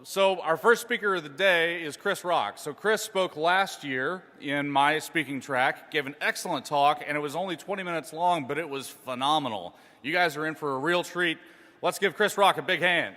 So our first speaker of the day is Chris Rock. So Chris spoke last year in my speaking track, gave an excellent talk, and it was only 20 minutes long, but it was phenomenal. You guys are in for a real treat. Let's give Chris Rock a big hand.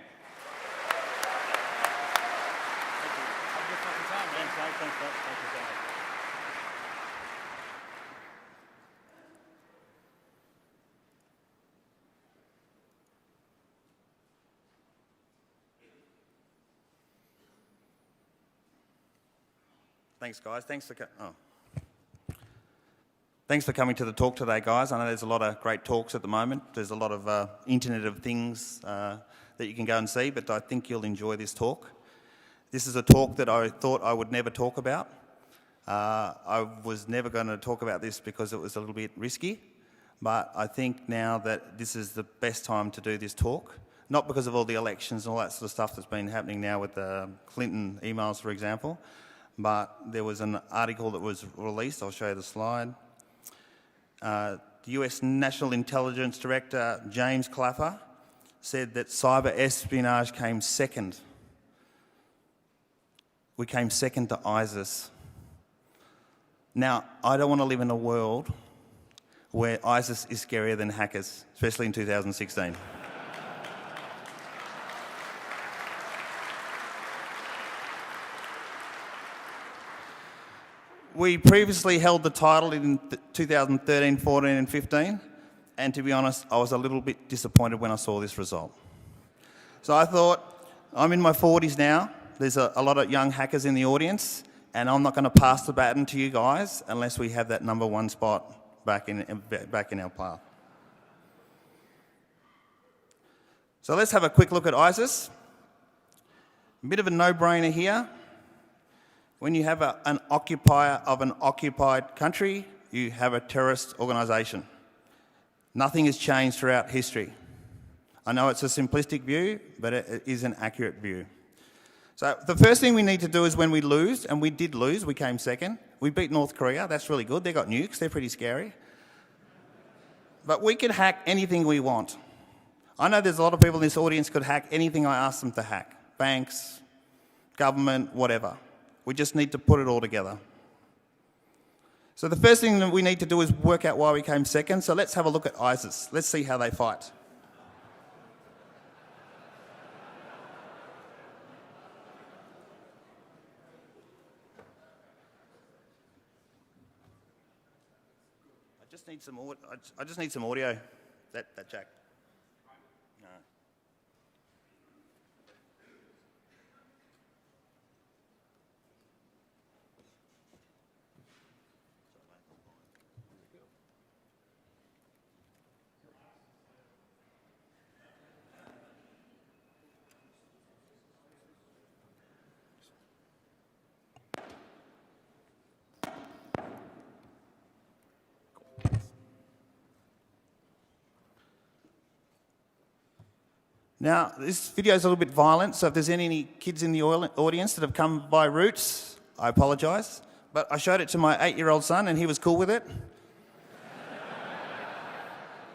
Thanks, guys. Thanks for coming to the talk today, guys. I know there's a lot of great talks at the moment. There's a lot of Internet of Things that you can go and see, but I think you'll enjoy this talk. This is a talk that I thought I would never talk about. I was never going to talk about this because it was a little bit risky, but I think now that this is the best time to do this talk, not because of all the elections and all that sort of stuff that's been happening now with the Clinton emails, for example, but there was an article that was released. I'll show you the slide. The US National Intelligence Director, James Clapper, said that cyber espionage came second. We came second to ISIS. Now, I don't want to live in a world where ISIS is scarier than hackers, especially in 2016. We previously held the title in 2013, 14 and 15, and to be honest, I was a little bit disappointed when I saw this result. So I thought, I'm in my 40s now, there's a lot of young hackers in the audience, and I'm not going to pass the baton to you guys unless we have that number one spot back in our path. So let's have a quick look at ISIS. A bit of a no-brainer here. When you have an occupier of an occupied country, you have a terrorist organisation. Nothing has changed throughout history. I know it's a simplistic view, but it is an accurate view. So the first thing we need to do is when we lose, and we did lose, we came second. We beat North Korea, that's really good. They got nukes, they're pretty scary. But we can hack anything we want. I know there's a lot of people in this audience could hack anything I ask them to hack. Banks, government, whatever. We just need to put it all together. So the first thing that we need to do is work out why we came second. So let's have a look at ISIS. Let's see how they fight. I just need some audio. That jack. No. Now, this video is a little bit violent, so if there's any kids in the audience that have come by Roots, I apologise. But I showed it to my 8-year-old son and he was cool with it.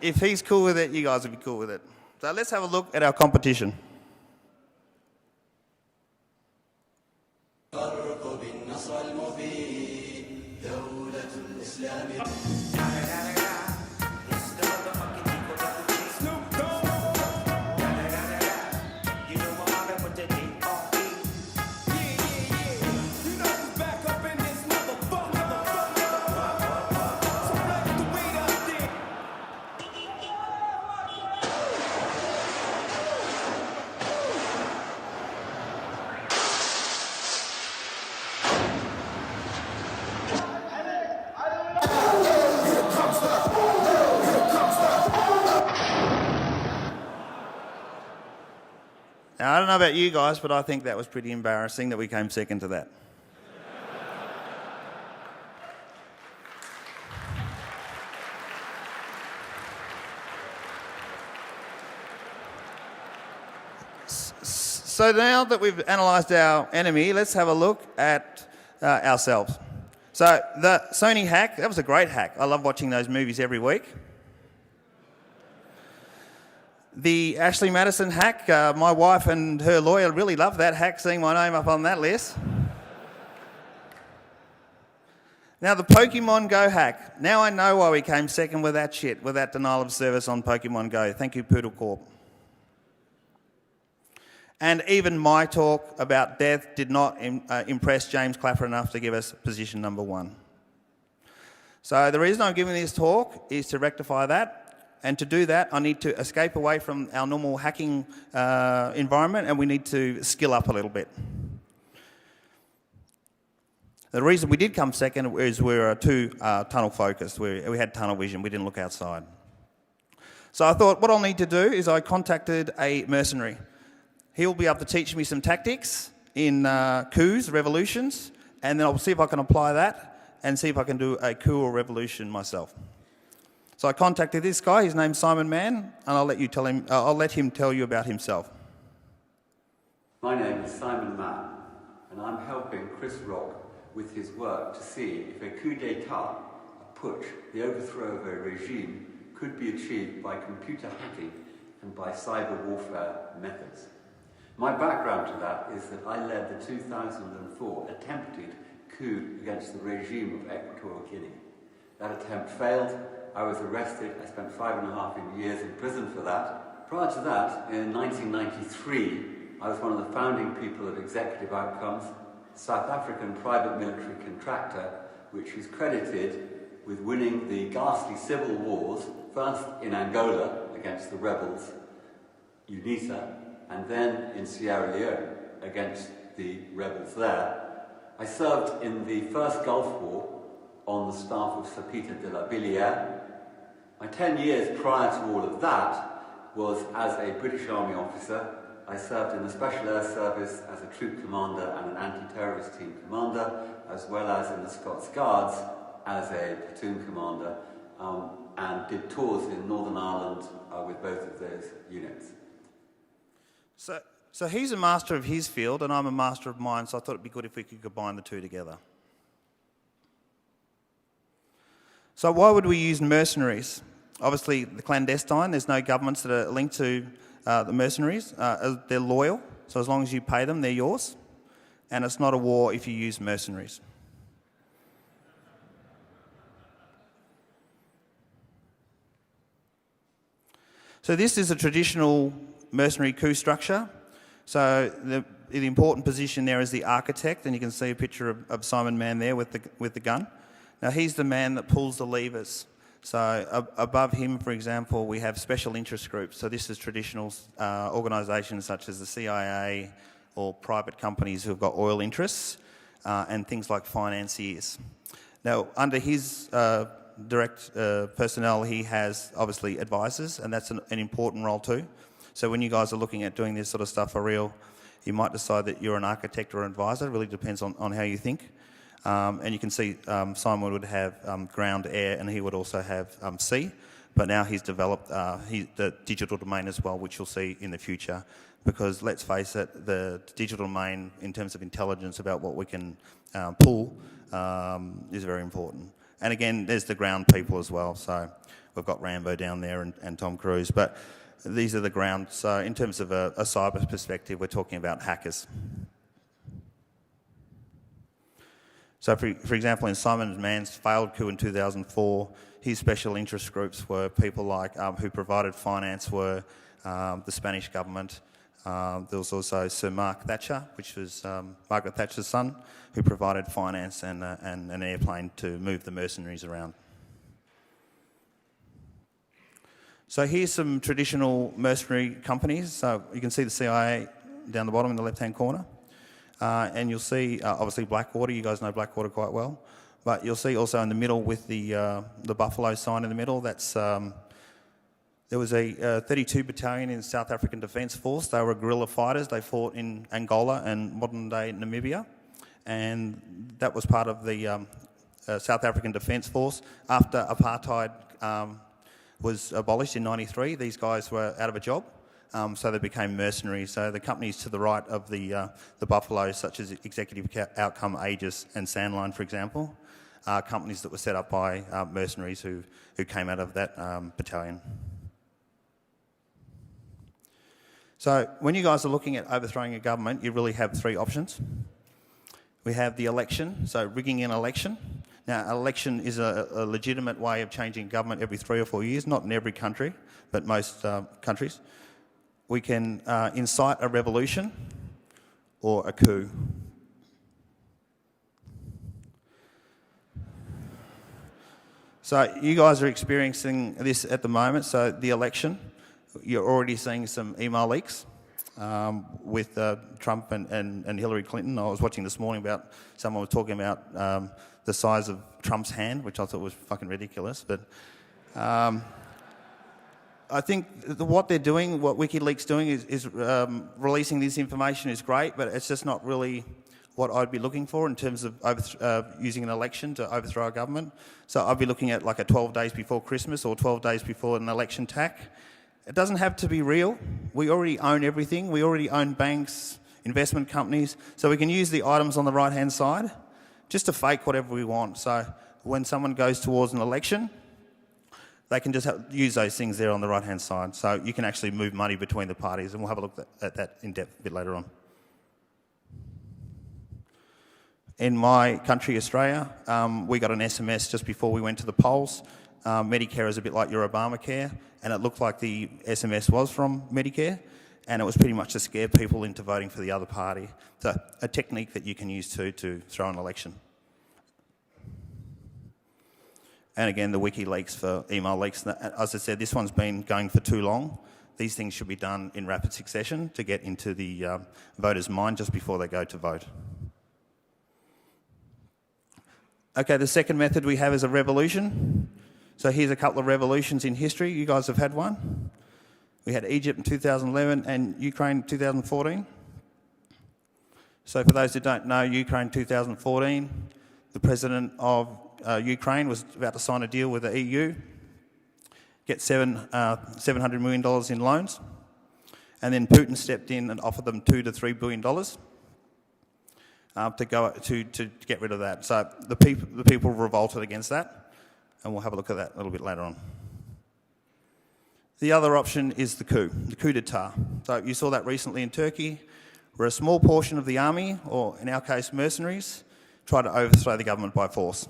If he's cool with it, you guys will be cool with it. So let's have a look at our competition. Now, I don't know about you guys, but I think that was pretty embarrassing that we came second to that. So now that we've analysed our enemy, let's have a look at ourselves. So the Sony hack, that was a great hack. I love watching those movies every week. The Ashley Madison hack, my wife and her lawyer really loved that hack, seeing my name up on that list. Now, the Pokemon Go hack. Now I know why we came second with that shit, with that denial of service on Pokemon Go. Thank you, Poodle Corp. And even my talk about death did not impress James Clapper enough to give us position number 1. So the reason I'm giving this talk is to rectify that. And to do that, I need to escape away from our normal hacking environment, and we need to skill up a little bit. The reason we did come second is we were too tunnel focused. We had tunnel vision. We didn't look outside. So I thought what I'll need to do is I contacted a mercenary. He'll be able to teach me some tactics in coups, revolutions, and then I'll see if I can apply that and see if I can do a coup or revolution myself. So I contacted this guy. His name's Simon Mann, and I'll let him tell you about himself. My name is Simon Mann, and I'm helping Chris Rock with his work to see if a coup d'etat, a putsch, the overthrow of a regime, could be achieved by computer hacking and by cyber warfare methods. My background to that is that I led the 2004 attempted coup against the regime of Equatorial Guinea. That attempt failed. I was arrested. I spent 5.5 years in prison for that. Prior to that, in 1993, I was one of the founding people of Executive Outcomes, a South African private military contractor, which is credited with winning the ghastly civil wars, first in Angola against the rebels, UNITA, and then in Sierra Leone against the rebels there. I served in the first Gulf War on the staff of Sir Peter de la Villiers. My 10 years prior to all of that was as a British Army officer. I served in the Special Air Service as a troop commander and an anti-terrorist team commander, as well as in the Scots Guards as a platoon commander, and did tours in Northern Ireland with both of those units. So he's a master of his field and I'm a master of mine, so I thought it'd be good if we could combine the two together. So why would we use mercenaries? Obviously, the clandestine, there's no governments that are linked to the mercenaries. They're loyal, so as long as you pay them, they're yours. And it's not a war if you use mercenaries. So this is a traditional mercenary coup structure. So the important position there is the architect, and you can see a picture of Simon Mann there with the gun. Now he's the man that pulls the levers. So above him, for example, we have special interest groups. So this is traditional organisations such as the CIA or private companies who have got oil interests and things like financiers. Now under his direct personnel, he has obviously advisors, and that's an important role too. So when you guys are looking at doing this sort of stuff for real, you might decide that you're an architect or an advisor. It really depends on how you think. And you can see Simon would have ground, air, and he would also have sea. But now he's developed the digital domain as well, which you'll see in the future. Because let's face it, the digital domain, in terms of intelligence about what we can pull, is very important. And again, there's the ground people as well. So we've got Rambo down there and Tom Cruise. But these are the ground. So in terms of a cyber perspective, we're talking about hackers. So for example, in Simon Mann's failed coup in 2004, his special interest groups were people like who provided finance were the Spanish government. There was also Sir Mark Thatcher, which was Margaret Thatcher's son, who provided finance and an airplane to move the mercenaries around. So here's some traditional mercenary companies. So you can see the CIA down the bottom in the left-hand corner. And you'll see, obviously, Blackwater. You guys know Blackwater quite well. But you'll see also in the middle with the buffalo sign in the middle, that's there was a 32 battalion in South African Defence Force. They were guerrilla fighters. They fought in Angola and modern-day Namibia. And that was part of the South African Defence Force. After apartheid was abolished in '93, these guys were out of a job. So they became mercenaries. So the companies to the right of the buffaloes, such as Executive Outcome, Aegis and Sandline, for example, are companies that were set up by mercenaries who came out of that battalion. So when you guys are looking at overthrowing a government, you really have three options. We have the election, so rigging an election. Now, an election is a legitimate way of changing government every 3 or 4 years, not in every country, but most countries. We can incite a revolution or a coup. So you guys are experiencing this at the moment. So the election, you're already seeing some email leaks with Trump and Hillary Clinton. I was watching this morning about someone was talking about the size of Trump's hand, which I thought was fucking ridiculous. But I think what they're doing, what WikiLeaks doing is releasing this information is great, but it's just not really what I'd be looking for in terms of using an election to overthrow a government. So I'd be looking at like a 12 days before Christmas or 12 days before an election tack. It doesn't have to be real. We already own everything. We already own banks, investment companies. So we can use the items on the right-hand side just to fake whatever we want. So when someone goes towards an election, they can just use those things there on the right-hand side. So you can actually move money between the parties, and we'll have a look at that in depth a bit later on. In my country, Australia, we got an SMS just before we went to the polls. Medicare is a bit like your Obamacare, and it looked like the SMS was from Medicare, and it was pretty much to scare people into voting for the other party. So a technique that you can use to throw an election. And again, the WikiLeaks for email leaks. As I said, this one's been going for too long. These things should be done in rapid succession to get into the voters' mind just before they go to vote. Okay, the second method we have is a revolution. So here's a couple of revolutions in history. You guys have had one. We had Egypt in 2011 and Ukraine in 2014. So for those who don't know, Ukraine 2014, the president of Ukraine was about to sign a deal with the EU, get $700 million in loans, and then Putin stepped in and offered them $2 to $3 billion to get rid of that. So the people revolted against that, and we'll have a look at that a little bit later on. The other option is the coup d'etat. So you saw that recently in Turkey, where a small portion of the army, or in our case mercenaries, tried to overthrow the government by force.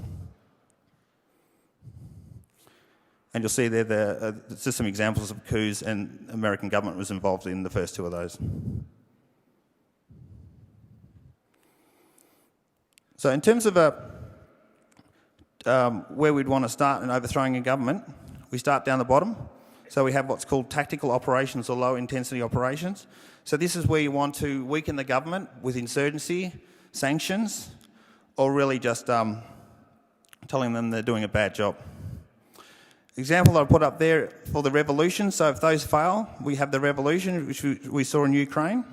And you'll see there just some examples of coups, and the American government was involved in the first two of those. So in terms of where we'd want to start in overthrowing a government, we start down the bottom. So we have what's called tactical operations or low-intensity operations. So this is where you want to weaken the government with insurgency, sanctions, or really just telling them they're doing a bad job. Example I put up there for the revolution. So if those fail, we have the revolution, which we saw in Ukraine.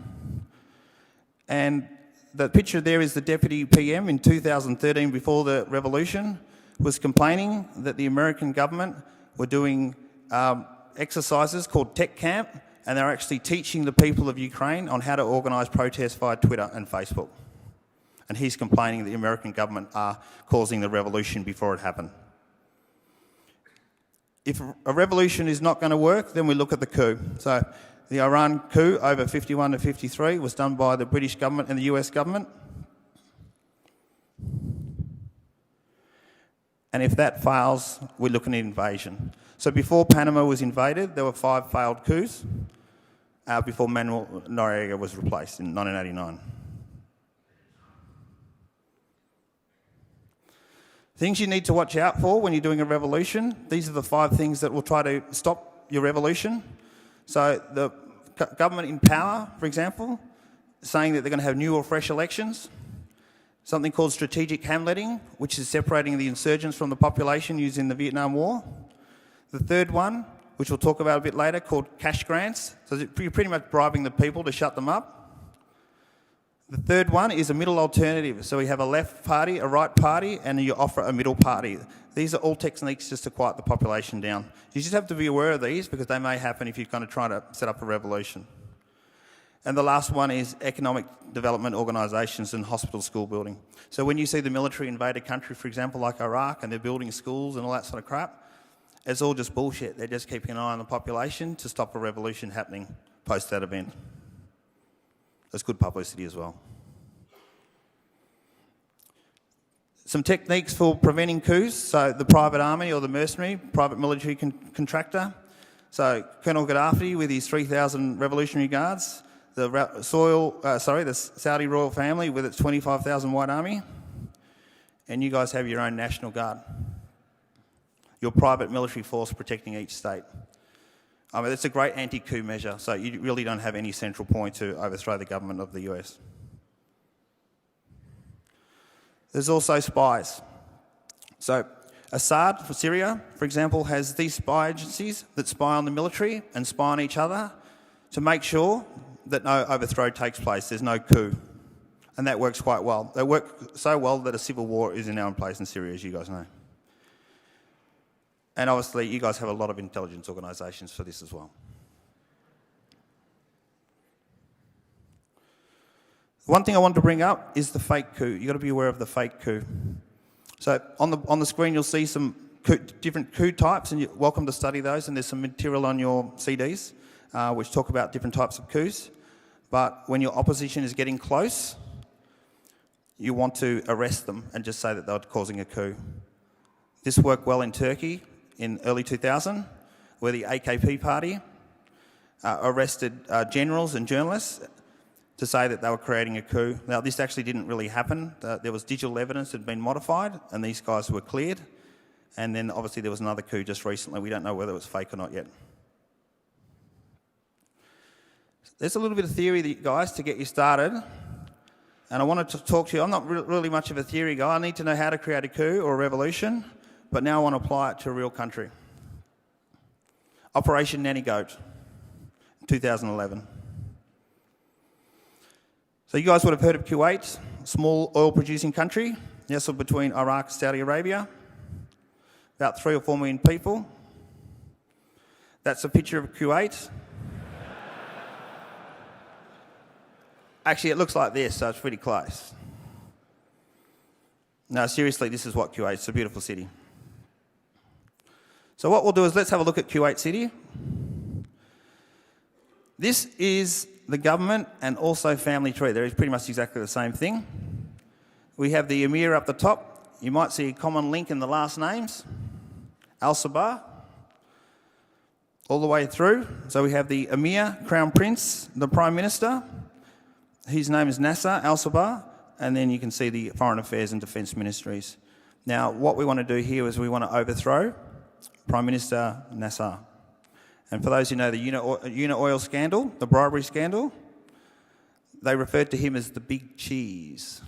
And the picture there is the deputy PM in 2013, before the revolution, was complaining that the American government were doing exercises called Tech Camp, and they're actually teaching the people of Ukraine on how to organise protests via Twitter and Facebook. And he's complaining that the American government are causing the revolution before it happened. If a revolution is not going to work, then we look at the coup. So the Iran coup over 51 to 53 was done by the British government and the US government. And if that fails, we look at an invasion. So before Panama was invaded, there were 5 failed coups before Manuel Noriega was replaced in 1989. Things you need to watch out for when you're doing a revolution. These are the 5 things that will try to stop your revolution. So the government in power, for example, saying that they're going to have new or fresh elections. Something called strategic hamletting, which is separating the insurgents from the population using the Vietnam War. The third one, which we'll talk about a bit later, called cash grants. So you're pretty much bribing the people to shut them up. The third one is a middle alternative. So we have a left party, a right party, and you offer a middle party. These are all techniques just to quiet the population down. You just have to be aware of these because they may happen if you're going to try to set up a revolution. And the last one is economic development organisations and hospital school building. So when you see the military invade a country, for example, like Iraq, and they're building schools and all that sort of crap, it's all just bullshit. They're just keeping an eye on the population to stop a revolution happening post that event. That's good publicity as well. Some techniques for preventing coups. So the private army or the mercenary, private military contractor. So Colonel Gaddafi with his 3,000 Revolutionary Guards. The Saudi royal family with its 25,000 white army. And you guys have your own National Guard. Your private military force protecting each state. I mean, it's a great anti-coup measure, so you really don't have any central point to overthrow the government of the US. There's also spies. So Assad for Syria, for example, has these spy agencies that spy on the military and spy on each other to make sure that no overthrow takes place, there's no coup. And that works quite well. They work so well that a civil war is now in place in Syria, as you guys know. And obviously, you guys have a lot of intelligence organisations for this as well. One thing I wanted to bring up is the fake coup. You've got to be aware of the fake coup. So on the screen, you'll see some different coup types, and you're welcome to study those. And there's some material on your CDs which talk about different types of coups. But when your opposition is getting close, you want to arrest them and just say that they're causing a coup. This worked well in Turkey in early 2000, where the AKP party arrested generals and journalists to say that they were creating a coup. Now, this actually didn't really happen. There was digital evidence that had been modified, and these guys were cleared. And then, obviously, there was another coup just recently. We don't know whether it was fake or not yet. There's a little bit of theory, guys, to get you started. And I wanted to talk to you. I'm not really much of a theory guy. I need to know how to create a coup or a revolution, but now I want to apply it to a real country. Operation Nanny Goat, 2011. So you guys would have heard of Kuwait, a small oil-producing country, nestled between Iraq and Saudi Arabia. About 3 or 4 million people. That's a picture of Kuwait. Actually, it looks like this, so it's pretty close. No, seriously, this is what Kuwait is. It's a beautiful city. So what we'll do is let's have a look at Kuwait City. This is the government and also family tree. They're pretty much exactly the same thing. We have the Emir up the top. You might see a common link in the last names. Al-Sabah. All the way through. So we have the Emir, Crown Prince, the Prime Minister. His name is Nasser Al-Sabah. And then you can see the Foreign Affairs and Defence Ministries. Now, what we want to do here is we want to overthrow Prime Minister Nasser. And for those who know the Unit Oil scandal, the bribery scandal, they referred to him as the big cheese.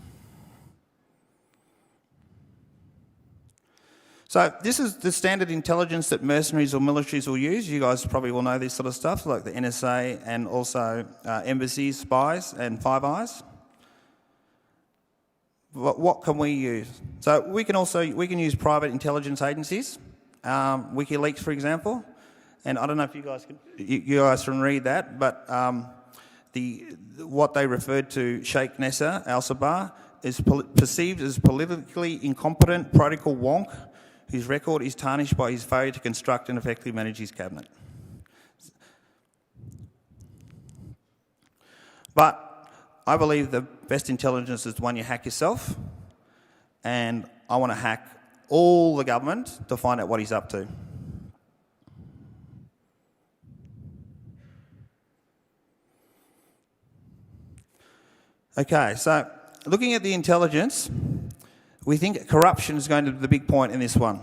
So this is the standard intelligence that mercenaries or militaries will use. You guys probably will know this sort of stuff, like the NSA and also embassies, spies, and Five Eyes. What can we use? So we can use private intelligence agencies, WikiLeaks, for example. And I don't know if you guys can read that, but what they referred to Sheikh Nasser Al-Sabah is perceived as politically incompetent protocol wonk whose record is tarnished by his failure to construct and effectively manage his cabinet. But I believe the best intelligence is the one you hack yourself, and I want to hack all the government to find out what he's up to. Okay, so looking at the intelligence, we think corruption is going to be the big point in this one.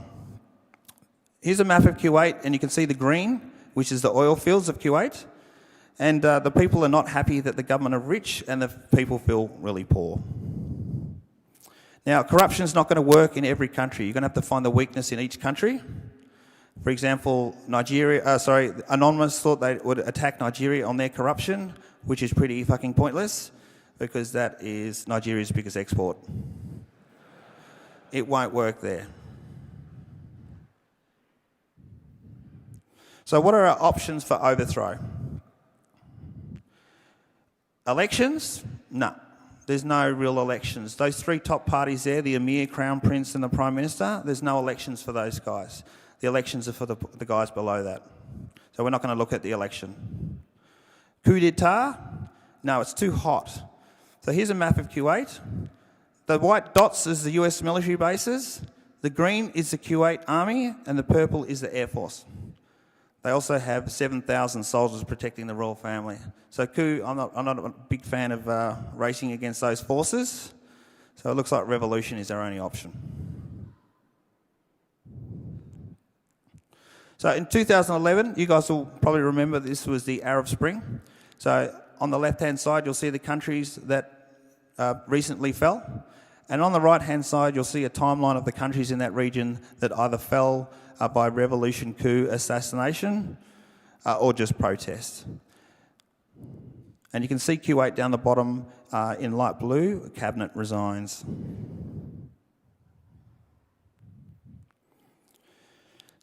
Here's a map of Kuwait, and you can see the green, which is the oil fields of Kuwait. And the people are not happy that the government are rich, and the people feel really poor. Now, corruption is not going to work in every country. You're going to have to find the weakness in each country. For example, Anonymous thought they would attack Nigeria on their corruption, which is pretty fucking pointless, because that is Nigeria's biggest export. It won't work there. So what are our options for overthrow? Elections? No. There's no real elections. Those 3 top parties there, the Emir, Crown Prince and the Prime Minister, there's no elections for those guys. The elections are for the guys below that. So we're not going to look at the election. coup d'etat? No, it's too hot. So here's a map of Kuwait. The white dots is the US military bases, the green is the Kuwait army, and the purple is the Air Force. They also have 7,000 soldiers protecting the royal family. So coup, I'm not a big fan of racing against those forces. So it looks like revolution is our only option. So in 2011, you guys will probably remember this was the Arab Spring. So on the left-hand side, you'll see the countries that recently fell. And on the right-hand side, you'll see a timeline of the countries in that region that either fell by revolution, coup, assassination, or just protest. And you can see Kuwait down the bottom in light blue, cabinet resigns.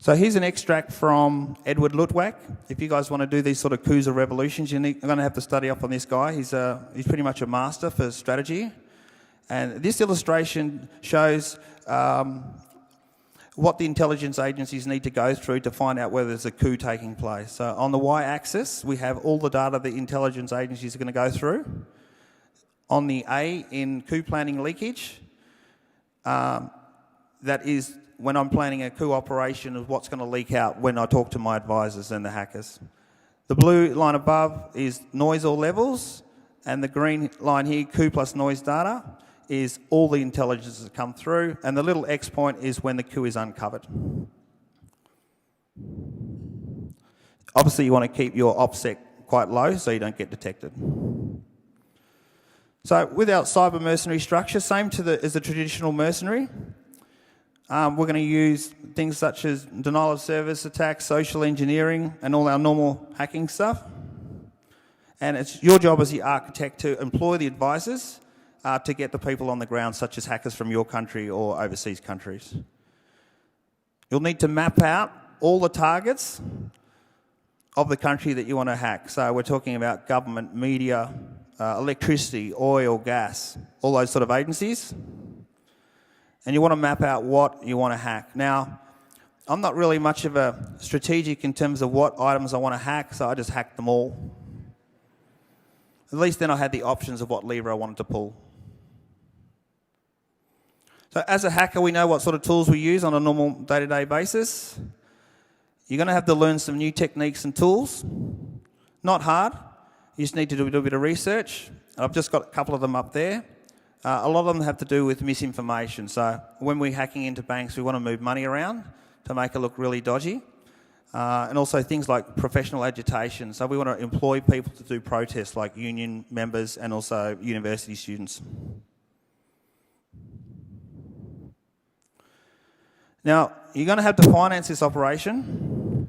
So here's an extract from Edward Luttwak. If you guys want to do these sort of coups or revolutions, you're going to have to study up on this guy. He's pretty much a master for strategy. And this illustration shows what the intelligence agencies need to go through to find out whether there's a coup taking place. So on the y-axis, we have all the data the intelligence agencies are going to go through. On the A in coup planning leakage, that is when I'm planning a coup operation of what's going to leak out when I talk to my advisors and the hackers. The blue line above is noise or levels, and the green line here, coup plus noise data, is all the intelligence that come through, and the little X point is when the coup is uncovered. Obviously, you want to keep your OPSEC quite low so you don't get detected. So with our cyber mercenary structure, same as the traditional mercenary, we're going to use things such as denial of service attacks, social engineering, and all our normal hacking stuff. And it's your job as the architect to employ the advisors to get the people on the ground, such as hackers from your country or overseas countries. You'll need to map out all the targets of the country that you want to hack. So we're talking about government, media, electricity, oil, gas, all those sort of agencies. And you want to map out what you want to hack. Now, I'm not really much of a strategic in terms of what items I want to hack, so I just hacked them all. At least then I had the options of what lever I wanted to pull. So as a hacker, we know what sort of tools we use on a normal day-to-day basis. You're going to have to learn some new techniques and tools. Not hard. You just need to do a little bit of research. I've just got a couple of them up there. A lot of them have to do with misinformation. So when we're hacking into banks, we want to move money around to make it look really dodgy. And also things like professional agitation. So we want to employ people to do protests like union members and also university students. Now, you're going to have to finance this operation.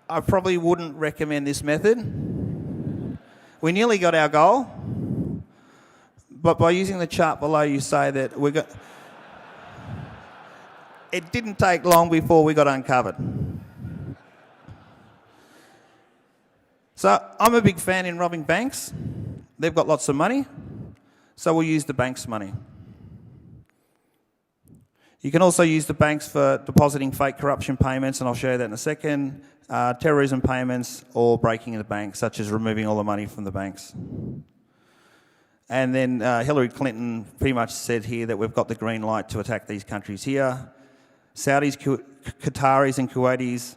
I probably wouldn't recommend this method. We nearly got our goal. But by using the chart below, you say that we got... It didn't take long before we got uncovered. So I'm a big fan in robbing banks. They've got lots of money, so we'll use the bank's money. You can also use the banks for depositing fake corruption payments, and I'll show you that in a second, terrorism payments or breaking the bank, such as removing all the money from the banks. And then Hillary Clinton pretty much said here that we've got the green light to attack these countries here. Saudis, Qataris and Kuwaitis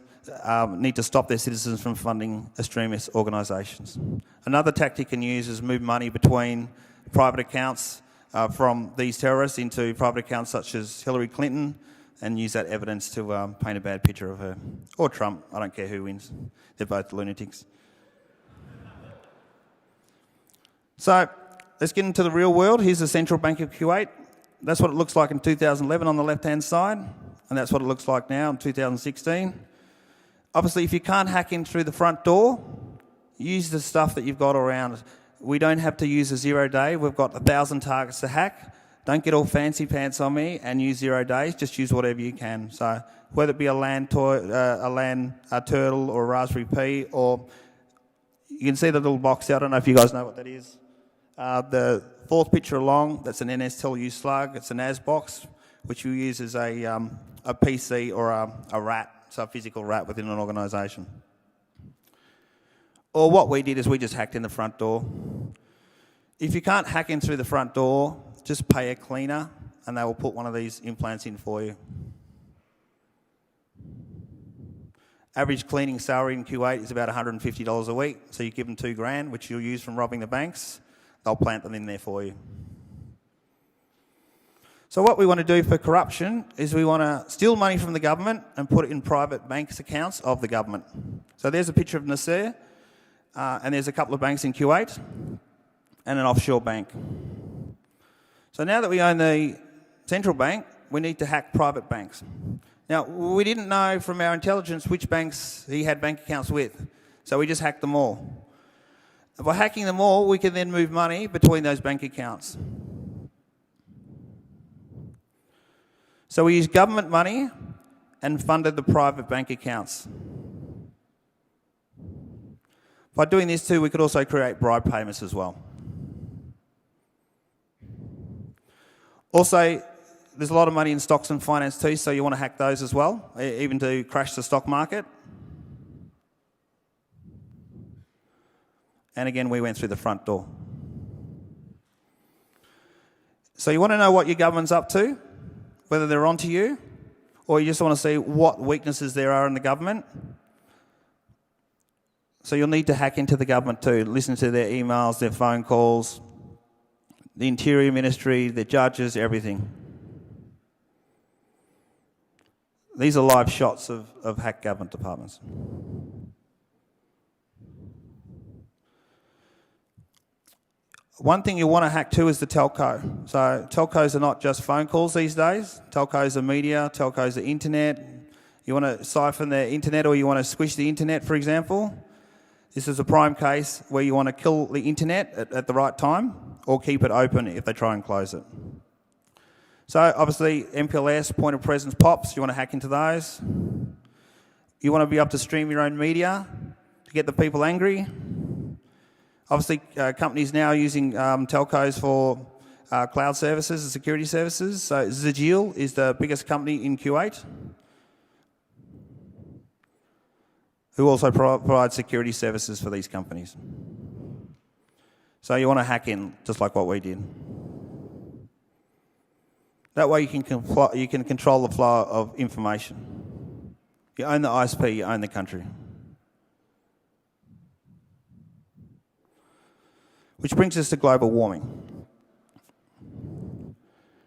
need to stop their citizens from funding extremist organisations. Another tactic you can use is move money between private accounts from these terrorists into private accounts such as Hillary Clinton and use that evidence to paint a bad picture of her. Or Trump, I don't care who wins. They're both lunatics. So let's get into the real world. Here's the Central Bank of Kuwait. That's what it looks like in 2011 on the left-hand side, and that's what it looks like now in 2016. Obviously, if you can't hack in through the front door, use the stuff that you've got around. We don't have to use a 0 day. We've got 1,000 targets to hack. Don't get all fancy pants on me and use 0 days. Just use whatever you can. So whether it be a LAN turtle or a Raspberry Pi, or you can see the little box there. I don't know if you guys know what that is. The fourth picture along, that's an NSTLU slug. It's a NAS box, which you use as a PC or a rat, so a physical rat within an organisation. Or what we did is we just hacked in the front door. If you can't hack in through the front door, just pay a cleaner and they will put one of these implants in for you. Average cleaning salary in Kuwait is about $150 a week, so you give them $2,000, which you'll use from robbing the banks. They'll plant them in there for you. So what we want to do for corruption is we want to steal money from the government and put it in private banks accounts of the government. So there's a picture of Nasser, and there's a couple of banks in Kuwait and an offshore bank. So now that we own the central bank, we need to hack private banks. Now, we didn't know from our intelligence which banks he had bank accounts with, so we just hacked them all. By hacking them all, we can then move money between those bank accounts. So we used government money and funded the private bank accounts. By doing this too, we could also create bribe payments as well. Also, there's a lot of money in stocks and finance too, so you want to hack those as well, even to crash the stock market. And again, we went through the front door. So you want to know what your government's up to, whether they're onto you, or you just want to see what weaknesses there are in the government. So you'll need to hack into the government too, listen to their emails, their phone calls, the Interior Ministry, the judges, everything. These are live shots of hacked government departments. One thing you want to hack too is the telco. So telcos are not just phone calls these days. Telcos are media, telcos are internet. You want to siphon the internet or you want to squish the internet, for example. This is a prime case where you want to kill the internet at the right time or keep it open if they try and close it. So obviously MPLS, point of presence POPs, you want to hack into those. You want to be able to stream your own media to get the people angry. Obviously companies now using telcos for cloud services and security services. So Zajil is the biggest company in Kuwait, who also provides security services for these companies. So you want to hack in, just like what we did. That way you can control the flow of information. You own the ISP, you own the country. Which brings us to global warming.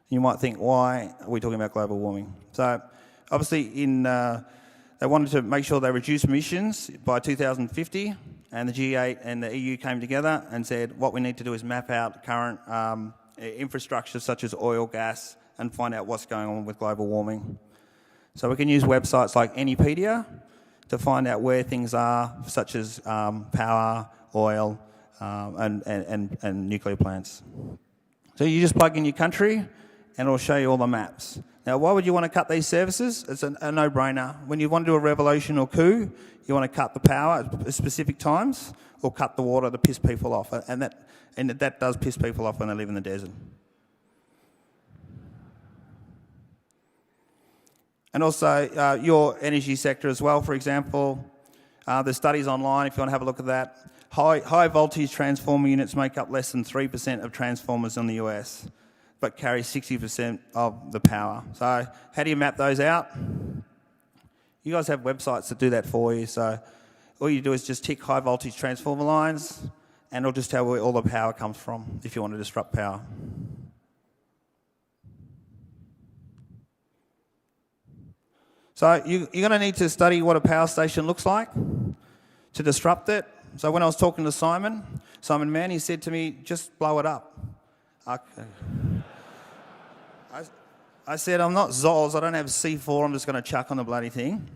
You might think, why are we talking about global warming? So obviously they wanted to make sure they reduce emissions by 2050, and the G8 and the EU came together and said what we need to do is map out current infrastructure such as oil, gas, and find out what's going on with global warming. So we can use websites like Anypedia to find out where things are, such as power, oil, and nuclear plants. So you just plug in your country and it'll show you all the maps. Now, why would you want to cut these services? It's a no-brainer. When you want to do a revolution or coup, you want to cut the power at specific times or cut the water to piss people off. And that does piss people off when they live in the desert. And also your energy sector as well, for example. There's studies online if you want to have a look at that. High voltage transformer units make up less than 3% of transformers in the US, but carry 60% of the power. So how do you map those out? You guys have websites that do that for you. So all you do is just tick high voltage transformer lines and it'll just tell where all the power comes from if you want to disrupt power. So you're going to need to study what a power station looks like to disrupt it. So when I was talking to Simon Mann, he said to me, just blow it up. Okay. I said, I'm not Zols, I don't have C4, I'm just going to chuck on the bloody thing.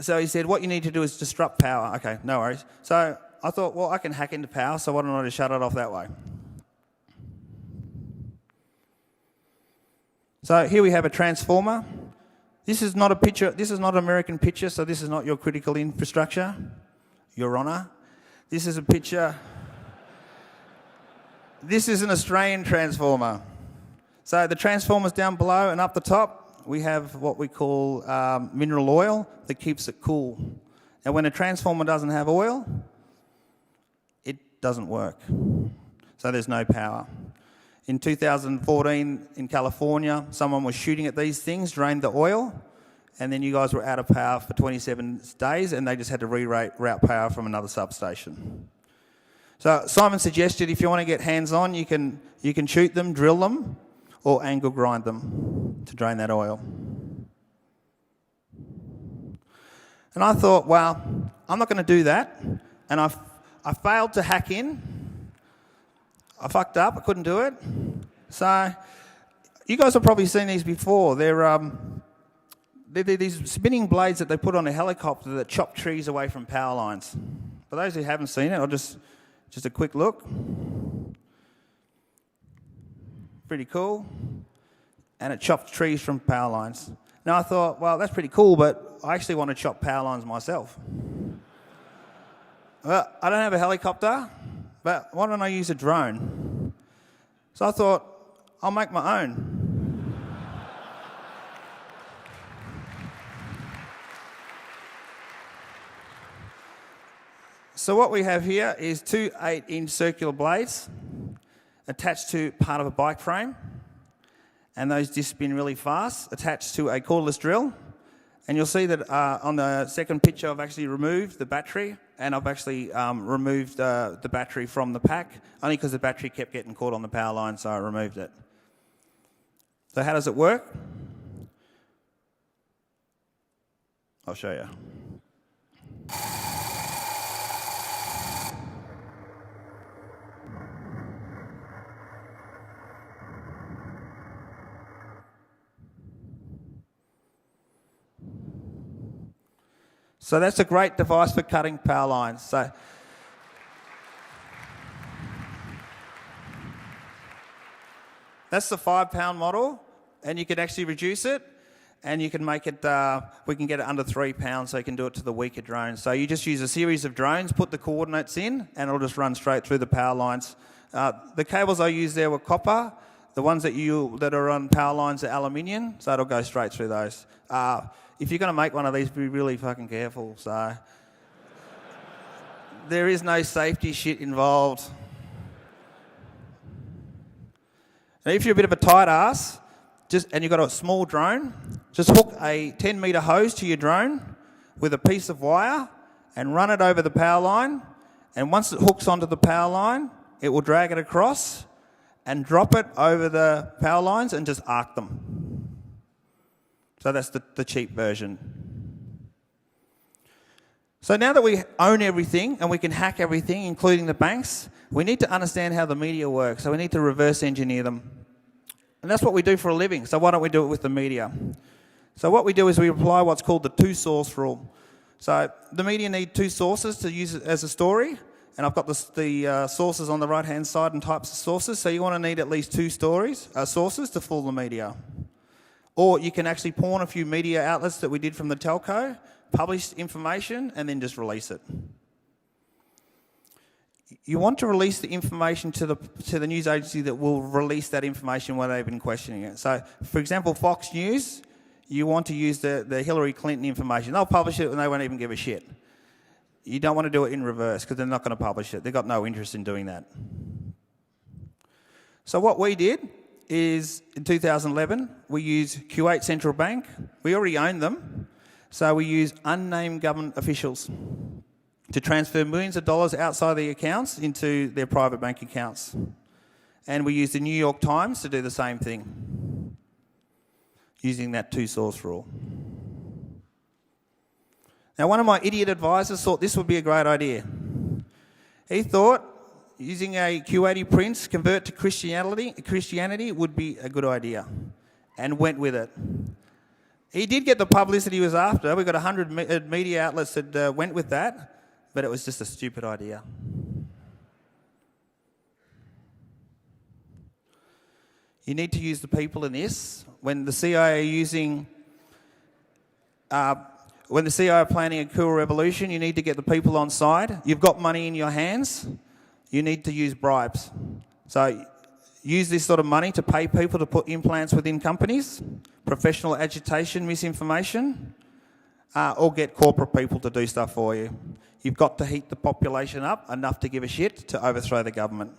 So he said, what you need to do is disrupt power. Okay, no worries. So I thought, well, I can hack into power, so why don't I just shut it off that way? So here we have a transformer. This is not a picture, this is not an American picture, so this is not your critical infrastructure, Your Honour. This is a picture. This is an Australian transformer. So the transformers down below and up the top, we have what we call mineral oil that keeps it cool. And when a transformer doesn't have oil, it doesn't work. So there's no power. In 2014 in California, someone was shooting at these things, drained the oil, and then you guys were out of power for 27 days, and they just had to reroute power from another substation. So Simon suggested if you want to get hands-on, you can shoot them, drill them, or angle grind them to drain that oil. And I thought, well, I'm not going to do that. And I failed to hack in. I fucked up. I couldn't do it. So you guys have probably seen these before. They're these spinning blades that they put on a helicopter that chop trees away from power lines. For those who haven't seen it, I'll just a quick look. Pretty cool. And it chops trees from power lines. Now I thought, well, that's pretty cool, but I actually want to chop power lines myself. Well, I don't have a helicopter, but why don't I use a drone? So I thought, I'll make my own. So what we have here is two 8-inch circular blades attached to part of a bike frame, and those discs spin really fast, attached to a cordless drill. And you'll see that on the second picture I've actually removed the battery, and I've actually removed the battery from the pack, only because the battery kept getting caught on the power line, so I removed it. So how does it work? I'll show you. So that's a great device for cutting power lines. So that's the 5-pound model, and you can actually reduce it, and you can make it, we can get it under 3 pounds, so you can do it to the weaker drones. So you just use a series of drones, put the coordinates in, and it'll just run straight through the power lines. The cables I used there were copper. The ones that are on power lines are aluminium, so it'll go straight through those. If you're going to make one of these, be really fucking careful. So there is no safety shit involved. Now, if you're a bit of a tight ass, and you've got a small drone, just hook a 10-metre hose to your drone with a piece of wire and run it over the power line. And once it hooks onto the power line, it will drag it across and drop it over the power lines and just arc them. So that's the cheap version. So now that we own everything and we can hack everything, including the banks, we need to understand how the media works. So we need to reverse engineer them. And that's what we do for a living. So why don't we do it with the media? So what we do is we apply what's called the two-source rule. So the media need two sources to use it as a story. And I've got the sources on the right-hand side and types of sources. So you want to need at least two sources to fool the media. Or you can actually pawn a few media outlets that we did from the telco, publish information, and then just release it. You want to release the information to the news agency that will release that information when they've been questioning it. So, for example, Fox News, you want to use the Hillary Clinton information. They'll publish it and they won't even give a shit. You don't want to do it in reverse because they're not going to publish it. They've got no interest in doing that. So what we did is, in 2011, we used Kuwait Central Bank. We already own them. So we use unnamed government officials to transfer millions of dollars outside the accounts into their private bank accounts. And we used the New York Times to do the same thing, using that two-source rule. Now, one of my idiot advisors thought this would be a great idea. He thought using a Kuwaiti prince convert to Christianity would be a good idea, and went with it. He did get the publicity he was after. We got 100 media outlets that went with that, but it was just a stupid idea. You need to use the people in this. When the CIA are planning a cool revolution, you need to get the people on side. You've got money in your hands. You need to use bribes. So use this sort of money to pay people to put implants within companies, professional agitation, misinformation, or get corporate people to do stuff for you. You've got to heat the population up enough to give a shit to overthrow the government.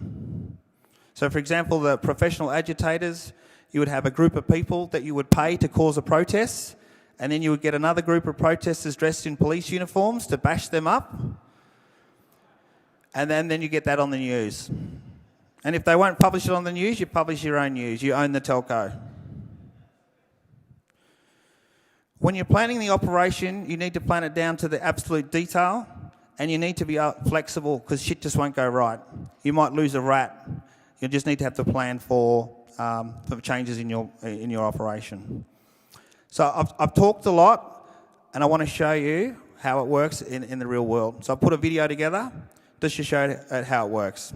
So, for example, the professional agitators, you would have a group of people that you would pay to cause a protest, and then you would get another group of protesters dressed in police uniforms to bash them up, and then you get that on the news. And if they won't publish it on the news, you publish your own news. You own the telco. When you're planning the operation, you need to plan it down to the absolute detail, and you need to be flexible because shit just won't go right. You might lose a rat. You just need to have the plan for changes in your operation. So I've talked a lot, and I want to show you how it works in the real world. So I put a video together just to show how it works.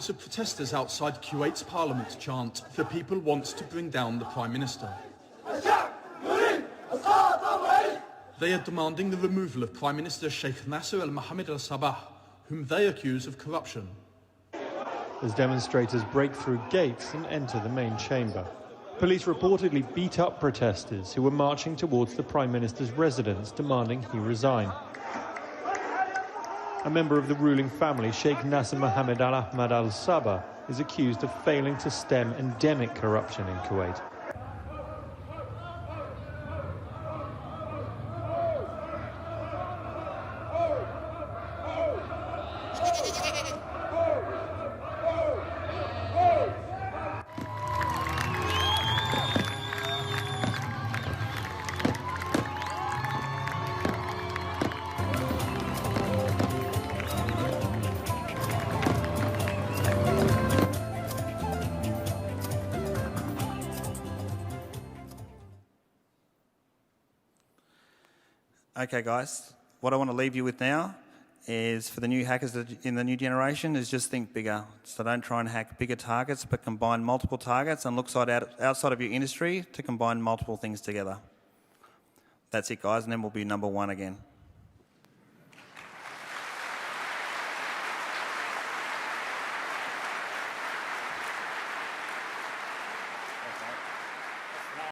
Hundreds of protesters outside Kuwait's parliament chant, "The people want to bring down the Prime Minister." They are demanding the removal of Prime Minister Sheikh Nasser al-Mohammed al-Sabah, whom they accuse of corruption. As demonstrators break through gates and enter the main chamber, police reportedly beat up protesters who were marching towards the Prime Minister's residence, demanding he resign. A member of the ruling family, Sheikh Nasser Mohammed al-Ahmad al-Sabah, is accused of failing to stem endemic corruption in Kuwait. Okay, guys, what I want to leave you with now is for the new hackers in the new generation is just think bigger. So don't try and hack bigger targets, but combine multiple targets and look outside of your industry to combine multiple things together. That's it, guys, and then we'll be number one again.